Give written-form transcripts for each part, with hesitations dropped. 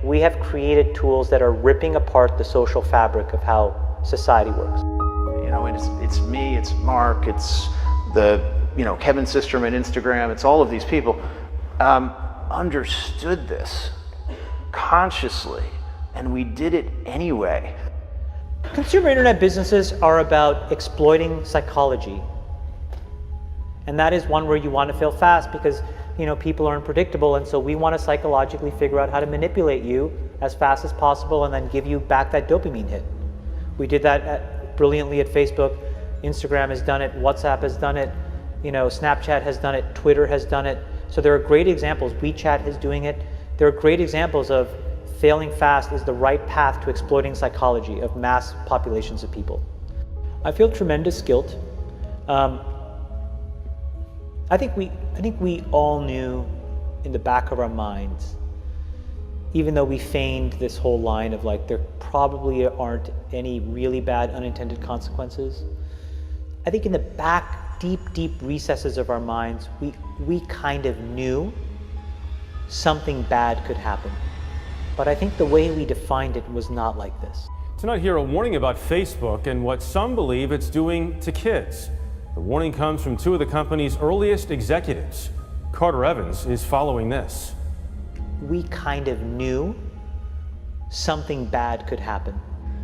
We have created tools that are ripping apart the social fabric of how society works. You know, it's me, it's Mark, it's the, Kevin Systrom at Instagram, it's all of these people understood this consciously, and we did it anyway. Consumer internet businesses are about exploiting psychology. And that is one where you want to fail fast because people are unpredictable, and so we want to psychologically figure out how to manipulate you as fast as possible and then give you back that dopamine hit. We did that brilliantly at Facebook. Instagram has done it, WhatsApp has done it, Snapchat has done it, Twitter has done it. So there are great examples. WeChat is doing it. There are great examples of failing fast is the right path to exploiting psychology of mass populations of people. I feel tremendous guilt. I think we all knew in the back of our minds, even though we feigned this whole line of there probably aren't any really bad unintended consequences. I think in the back, deep recesses of our minds, we kind of knew something bad could happen. But I think the way we defined it was not like this. Tonight here, a warning about Facebook and what some believe it's doing to kids. The warning comes from two of the company's earliest executives. Carter Evans is following this. We kind of knew something bad could happen.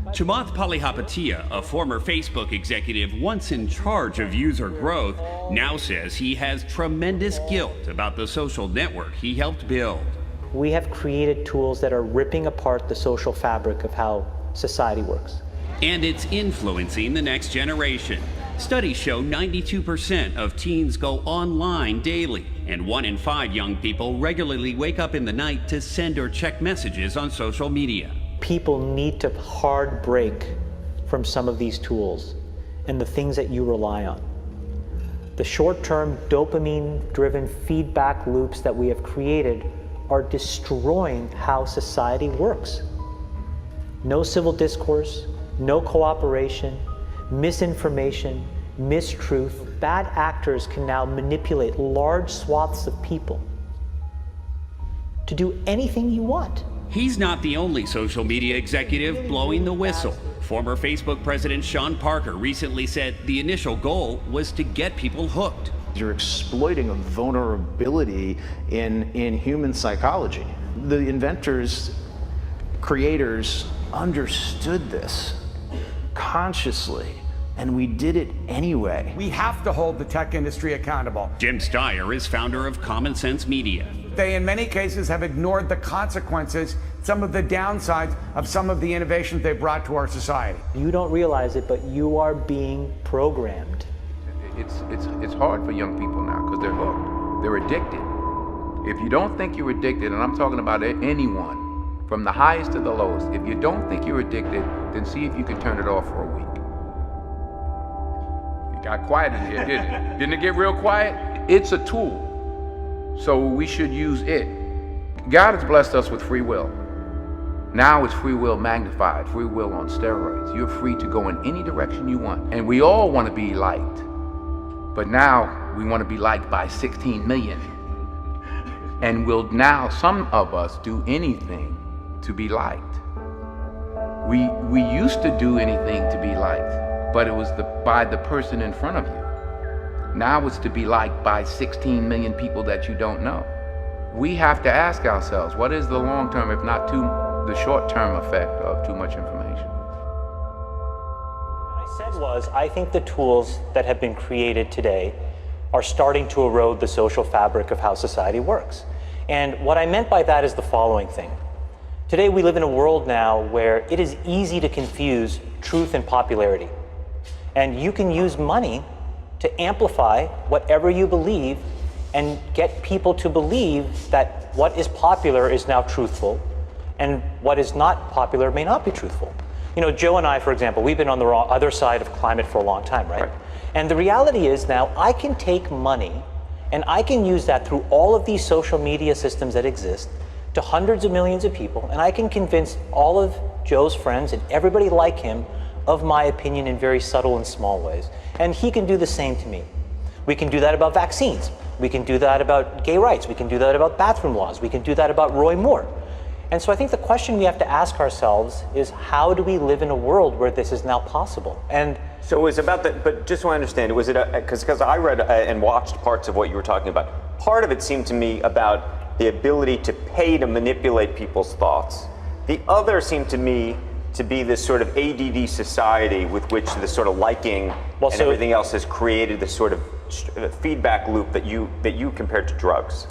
Chamath Palihapitiya, a former Facebook executive once in charge of user growth, now says he has tremendous guilt about the social network he helped build. We have created tools that are ripping apart the social fabric of how society works. And it's influencing the next generation. Studies show 92% of teens go online daily, and 1 in 5 young people regularly wake up in the night to send or check messages on social media. People need to hard break from some of these tools and the things that you rely on. The short-term dopamine-driven feedback loops that we have created are destroying how society works. No civil discourse, no cooperation, misinformation, mistruth. Bad actors can now manipulate large swaths of people to do anything you want. He's not the only social media executive blowing the whistle. Former Facebook president Sean Parker recently said the initial goal was to get people hooked. You're exploiting a vulnerability in human psychology. The inventors, creators understood this consciously, and we did it anyway. We have to hold the tech industry accountable. Jim Steyer is founder of Common Sense Media. They, in many cases, have ignored the consequences, some of the downsides of some of the innovations they brought to our society. You don't realize it, but you are being programmed. It's hard for young people now because they're hooked. They're addicted. If you don't think you're addicted, and I'm talking about anyone, from the highest to the lowest, if you don't think you're addicted, then see if you can turn it off for a week. It got quiet in here, didn't it? Didn't it get real quiet? It's a tool, so we should use it. God has blessed us with free will. Now it's free will magnified, free will on steroids. You're free to go in any direction you want. And we all want to be liked. But now we want to be liked by 16 million. And will now some of us do anything to be liked. We used to do anything to be liked, but it was by the person in front of you. Now it's to be liked by 16 million people that you don't know. We have to ask ourselves, what is the long-term, if not the short-term effect of too much information? What I said was, I think the tools that have been created today are starting to erode the social fabric of how society works. And what I meant by that is the following thing. Today we live in a world now where it is easy to confuse truth and popularity. And you can use money to amplify whatever you believe and get people to believe that what is popular is now truthful and what is not popular may not be truthful. You know, Joe and I, for example, we've been on the other side of climate for a long time, right? And the reality is now I can take money and I can use that through all of these social media systems that exist to hundreds of millions of people, and I can convince all of Joe's friends and everybody like him of my opinion in very subtle and small ways. And he can do the same to me. We can do that about vaccines. We can do that about gay rights. We can do that about bathroom laws. We can do that about Roy Moore. And so I think the question we have to ask ourselves is, how do we live in a world where this is now possible? And so it was about that, but just so I understand, was it because I read and watched parts of what you were talking about. Part of it seemed to me about the ability to pay to manipulate people's thoughts. The other seemed to me to be this sort of ADD society with which this sort of liking and everything else has created this sort of feedback loop that you compared to drugs.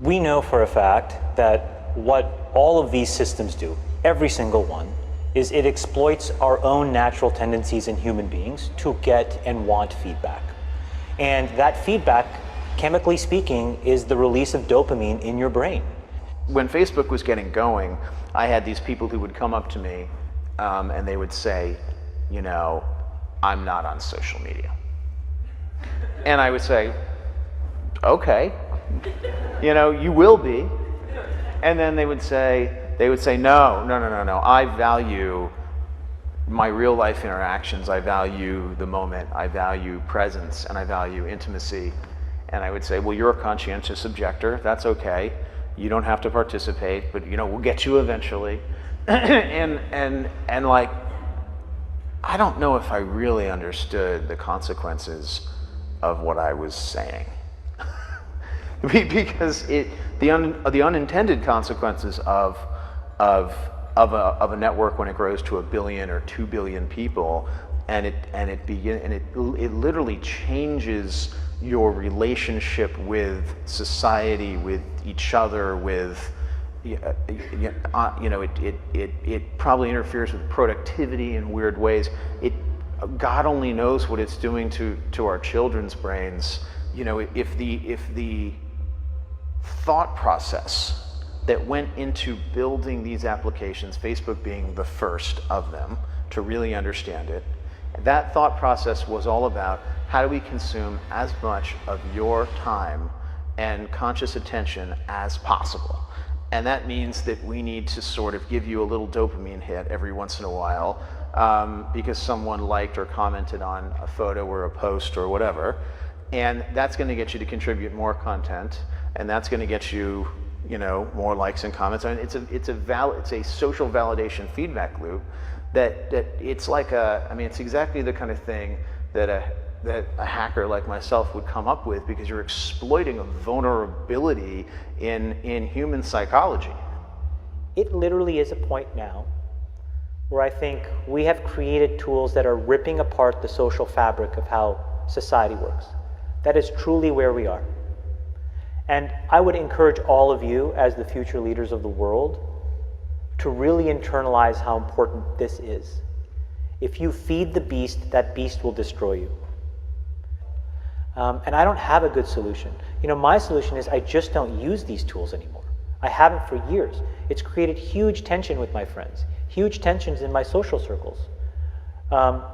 We know for a fact that what all of these systems do, every single one, is it exploits our own natural tendencies in human beings to get and want feedback. And that feedback, chemically speaking, is the release of dopamine in your brain. When Facebook was getting going, I had these people who would come up to me and they would say, you know, I'm not on social media. And I would say, okay, you know, you will be. And then they would say, no, I value my real life interactions. I value the moment. I value presence, and I value intimacy. And I would say, well, you're a conscientious objector. That's okay. You don't have to participate, but you know, we'll get you eventually. and like, I don't know if I really understood the consequences of what I was saying. Because the unintended consequences of a network when it grows to 1 billion or 2 billion people, and it literally changes your relationship with society, with each other, with you know, it probably interferes with productivity in weird ways. God only knows what it's doing to our children's brains. You know, if the thought process that went into building these applications, Facebook being the first of them to really understand it, that thought process was all about how do we consume as much of your time and conscious attention as possible. And that means that we need to sort of give you a little dopamine hit every once in a while because someone liked or commented on a photo or a post or whatever. And that's going to get you to contribute more content, and that's going to get you, you know, more likes and comments. I mean, it's a social validation feedback loop that it's like it's exactly the kind of thing that a hacker like myself would come up with, because you're exploiting a vulnerability in human psychology. It literally is a point now where I think we have created tools that are ripping apart the social fabric of how society works. That is truly where we are. And I would encourage all of you, as the future leaders of the world, to really internalize how important this is. If you feed the beast, that beast will destroy you. And I don't have a good solution. You know, my solution is I just don't use these tools anymore. I haven't for years. It's created huge tension with my friends, huge tensions in my social circles.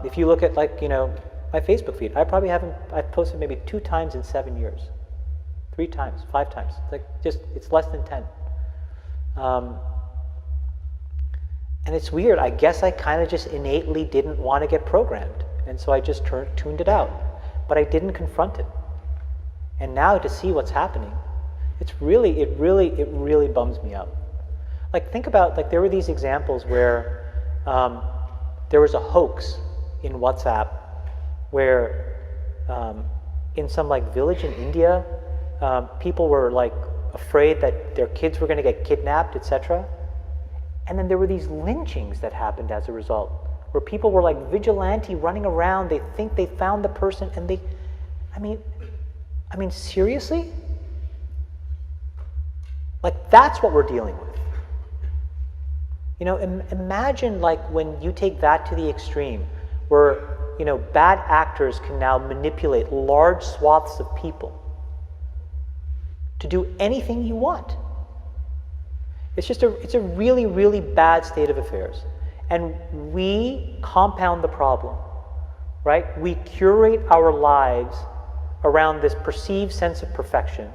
If you look at, like, you know, my Facebook feed, I've posted maybe 2 times in 7 years. 3 times, 5 times. It's less than 10. And it's weird. I guess I kind of just innately didn't want to get programmed. And so I just tuned it out. But I didn't confront it. And now to see what's happening, it really bums me out. Like, think about, like, there were these examples where there was a hoax in WhatsApp where in some, like, village in India, people were, like, afraid that their kids were going to get kidnapped, etc. And then there were these lynchings that happened as a result, where people were, like, vigilante running around. They think they found the person, and I mean, seriously? Like, that's what we're dealing with. You know, imagine, like, when you take that to the extreme, where, you know, bad actors can now manipulate large swaths of people to do anything you want. It's a really, really bad state of affairs. And we compound the problem, right? We curate our lives around this perceived sense of perfection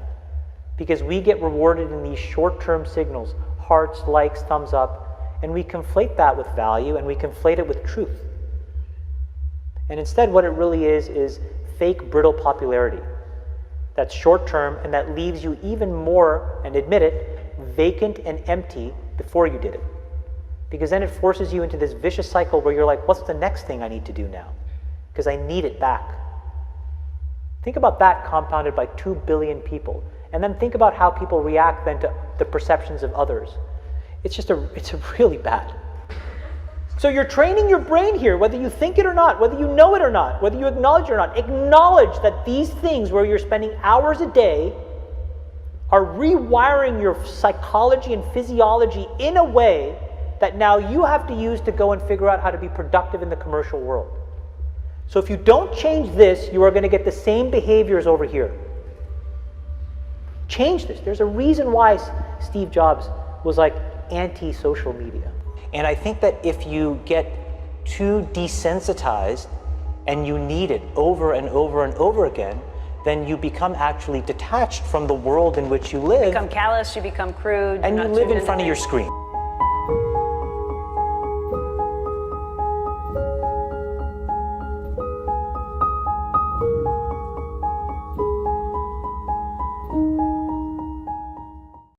because we get rewarded in these short-term signals, hearts, likes, thumbs up, and we conflate that with value, and we conflate it with truth. And instead, what it really is fake, brittle popularity that's short-term and that leaves you even more, and admit it, vacant and empty before you did it. Because then it forces you into this vicious cycle where you're like, what's the next thing I need to do now? Because I need it back. Think about that compounded by 2 billion people. And then think about how people react then to the perceptions of others. It's really bad. So you're training your brain here, whether you think it or not, whether you know it or not, whether you acknowledge it or not. Acknowledge that these things where you're spending hours a day are rewiring your psychology and physiology in a way that now you have to use to go and figure out how to be productive in the commercial world. So if you don't change this, you are going to get the same behaviors over here. Change this. There's a reason why Steve Jobs was like anti-social media. And I think that if you get too desensitized and you need it over and over and over again, then you become actually detached from the world in which you live. You become callous, you become crude. And you live in front of your screen.